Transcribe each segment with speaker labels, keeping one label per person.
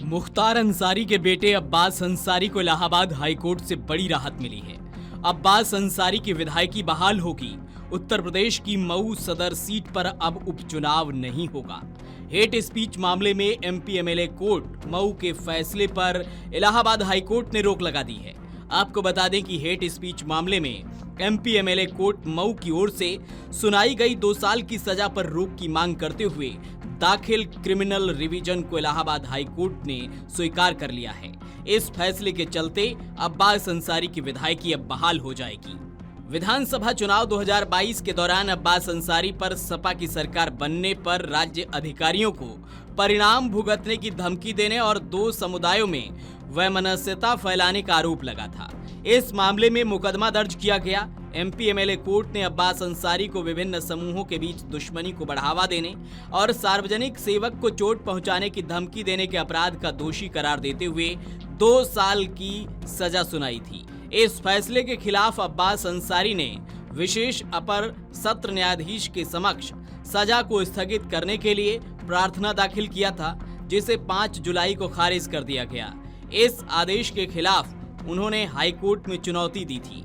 Speaker 1: मुख्तार अंसारी के बेटे अब्बास अंसारी को इलाहाबाद हाईकोर्ट से बड़ी राहत मिली है। अब्बास अंसारी की विधायकी बहाल होगी। उत्तर प्रदेश की मऊ सदर सीट पर अब उपचुनाव नहीं होगा। हेट स्पीच मामले में एमपी एमएलए कोर्ट मऊ के फैसले पर इलाहाबाद हाईकोर्ट ने रोक लगा दी है। आपको बता दें कि हेट स्पीच मामले में एमपी एमएलए कोर्ट मऊ की ओर से सुनाई गई 2 साल की सजा पर रोक की मांग करते हुए दाखिल क्रिमिनल रिवीजन को इलाहाबाद हाई कोर्ट ने स्वीकार कर लिया है। इस फैसले के चलते अब्बास अंसारी की विधायकी अब बहाल हो जाएगी। विधानसभा चुनाव 2022 के दौरान अब्बास अंसारी पर सपा की सरकार बनने पर राज्य अधिकारियों को परिणाम भुगतने की धमकी देने और 2 समुदायों में वैमनस्यता फैलाने का आरोप लगा था। इस मामले में मुकदमा दर्ज किया गया। एमपी एमएलए कोर्ट ने अब्बास अंसारी को विभिन्न समूहों के बीच दुश्मनी को बढ़ावा देने और सार्वजनिक सेवक को चोट पहुंचाने की धमकी देने के अपराध का दोषी करार देते हुए 2 साल की सजा सुनाई थी। इस फैसले के खिलाफ अब्बास अंसारी ने विशेष अपर सत्र न्यायाधीश के समक्ष सजा को स्थगित करने के लिए प्रार्थना दाखिल किया था, जिसे 5 जुलाई को खारिज कर दिया गया। इस आदेश के खिलाफ उन्होंने हाईकोर्ट में चुनौती दी थी।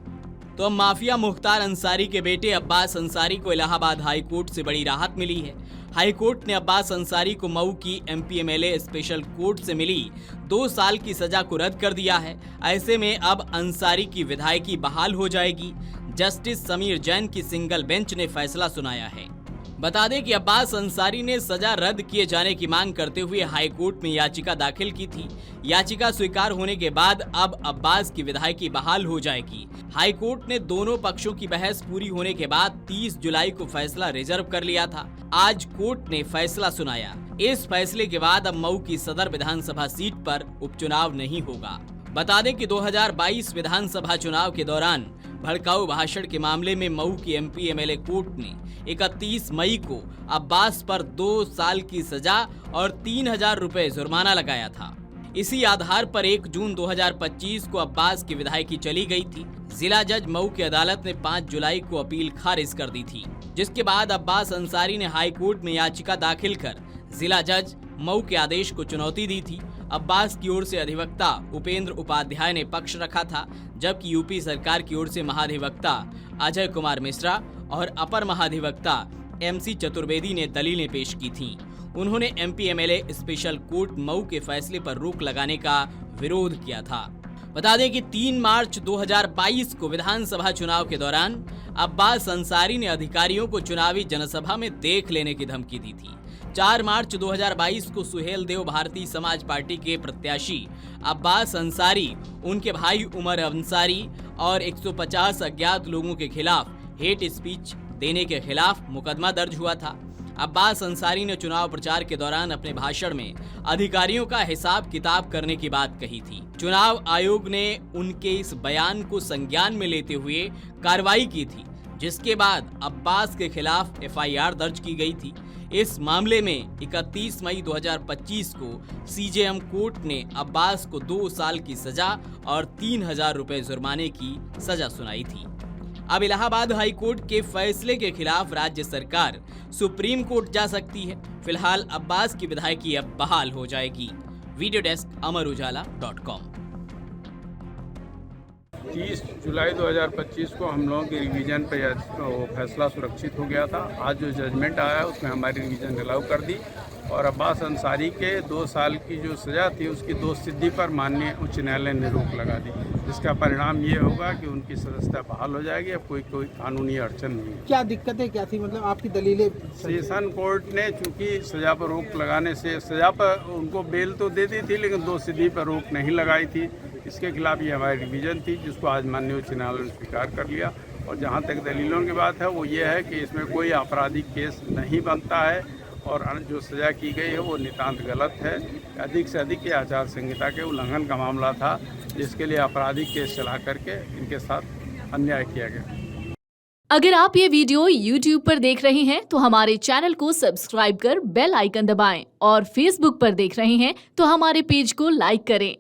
Speaker 1: तो अब माफिया मुख्तार अंसारी के बेटे अब्बास अंसारी को इलाहाबाद हाईकोर्ट से बड़ी राहत मिली है। हाईकोर्ट ने अब्बास अंसारी को मऊ की एमपी एमएलए स्पेशल कोर्ट से मिली 2 साल की सजा को रद्द कर दिया है। ऐसे में अब अंसारी की विधायकी बहाल हो जाएगी। जस्टिस समीर जैन की सिंगल बेंच ने फैसला सुनाया है। बता दें कि अब्बास अंसारी ने सजा रद्द किए जाने की मांग करते हुए हाईकोर्ट में याचिका दाखिल की थी। याचिका स्वीकार होने के बाद अब अब्बास की विधायकी बहाल हो जाएगी। हाईकोर्ट ने दोनों पक्षों की बहस पूरी होने के बाद 30 जुलाई को फैसला रिजर्व कर लिया था। आज कोर्ट ने फैसला सुनाया। इस फैसले के बाद अब मऊ की सदर विधानसभा सीट पर उपचुनाव नहीं होगा। बता दें कि 2022 विधानसभा चुनाव के दौरान भड़काऊ भाषण के मामले में मऊ की एमपी एमएलए कोर्ट ने 31 मई को अब्बास पर 2 साल की सजा और 3000 रुपए जुर्माना लगाया था। इसी आधार पर 1 जून 2025 को अब्बास की विधायकी चली गई थी। जिला जज मऊ की अदालत ने 5 जुलाई को अपील खारिज कर दी थी, जिसके बाद अब्बास अंसारी ने हाई कोर्ट में याचिका दाखिल कर जिला जज मऊ के आदेश को चुनौती दी थी। अब्बास की ओर से अधिवक्ता उपेंद्र उपाध्याय ने पक्ष रखा था, जबकि यूपी सरकार की ओर से महाधिवक्ता अजय कुमार मिश्रा और अपर महाधिवक्ता एमसी चतुर्वेदी ने दलीलें पेश की थीं। उन्होंने MP MLA special court Mau के फैसले पर रोक लगाने का विरोध किया था। बता दें कि 3 मार्च 2022 को विधानसभा चुनाव के दौरान अब्बास अंसारी ने अधिकारियों को चुनावी जनसभा में देख लेने की धमकी दी थी। 4 मार्च 2022 को सुहेल देव भारतीय समाज पार्टी के प्रत्याशी अब्बास अंसारी, उनके भाई उमर अंसारी और 150 अज्ञात लोगों के खिलाफ हेट स्पीच देने के खिलाफ मुकदमा दर्ज हुआ था। अब्बास अंसारी ने चुनाव प्रचार के दौरान अपने भाषण में अधिकारियों का हिसाब किताब करने की बात कही थी। चुनाव आयोग ने उनके इस बयान को संज्ञान में लेते हुए कार्रवाई की थी, जिसके बाद अब्बास के खिलाफ एफआईआर दर्ज की गई थी। इस मामले में 31 मई 2025 को सीजेएम कोर्ट ने अब्बास को 2 साल की सजा और 3000 रुपए जुर्माने की सजा सुनाई थी। अब इलाहाबाद हाई कोर्ट के फैसले के खिलाफ राज्य सरकार सुप्रीम कोर्ट जा सकती है। फिलहाल अब्बास की विधायकी अब बहाल हो जाएगी। Video desk अमरउजाला.com।
Speaker 2: 30 जुलाई 2025 को हम लोगों की रिवीजन पे फैसला सुरक्षित हो गया था। आज जो जजमेंट आया उसमें हमारी रिवीजन अलाउ कर दी और अब्बास अंसारी के 2 साल की जो सज़ा थी उसकी दोषसिद्धि पर माननीय उच्च न्यायालय ने रोक लगा दी, जिसका परिणाम ये होगा कि उनकी सदस्यता बहाल हो जाएगी। अब कोई कानूनी अड़चन नहीं है।
Speaker 3: क्या दिक्कतें क्या थी, मतलब आपकी दलीलें?
Speaker 2: सेशन कोर्ट ने चूंकि सज़ा पर रोक लगाने से सज़ा पर उनको बेल तो दे दी थी, लेकिन दोषसिद्धि पर रोक नहीं लगाई थी। इसके खिलाफ ये हमारी रिवीजन थी, जिसको आज माननीय उच्च न्यायालय ने स्वीकार कर लिया। और जहाँ तक दलीलों की बात है वो ये है कि इसमें कोई आपराधिक केस नहीं बनता है और जो सज़ा की गई है वो नितांत गलत है। अधिक से अधिक ये आचार संहिता के उल्लंघन का मामला था, जिसके लिए आपराधिक केस चला करके इनके साथ अन्याय किया गया।
Speaker 4: अगर आप ये वीडियो YouTube पर देख रहे हैं तो हमारे चैनल को सब्सक्राइब कर बेल आइकन दबाएं और Facebook पर देख रहे हैं तो हमारे पेज को लाइक करें।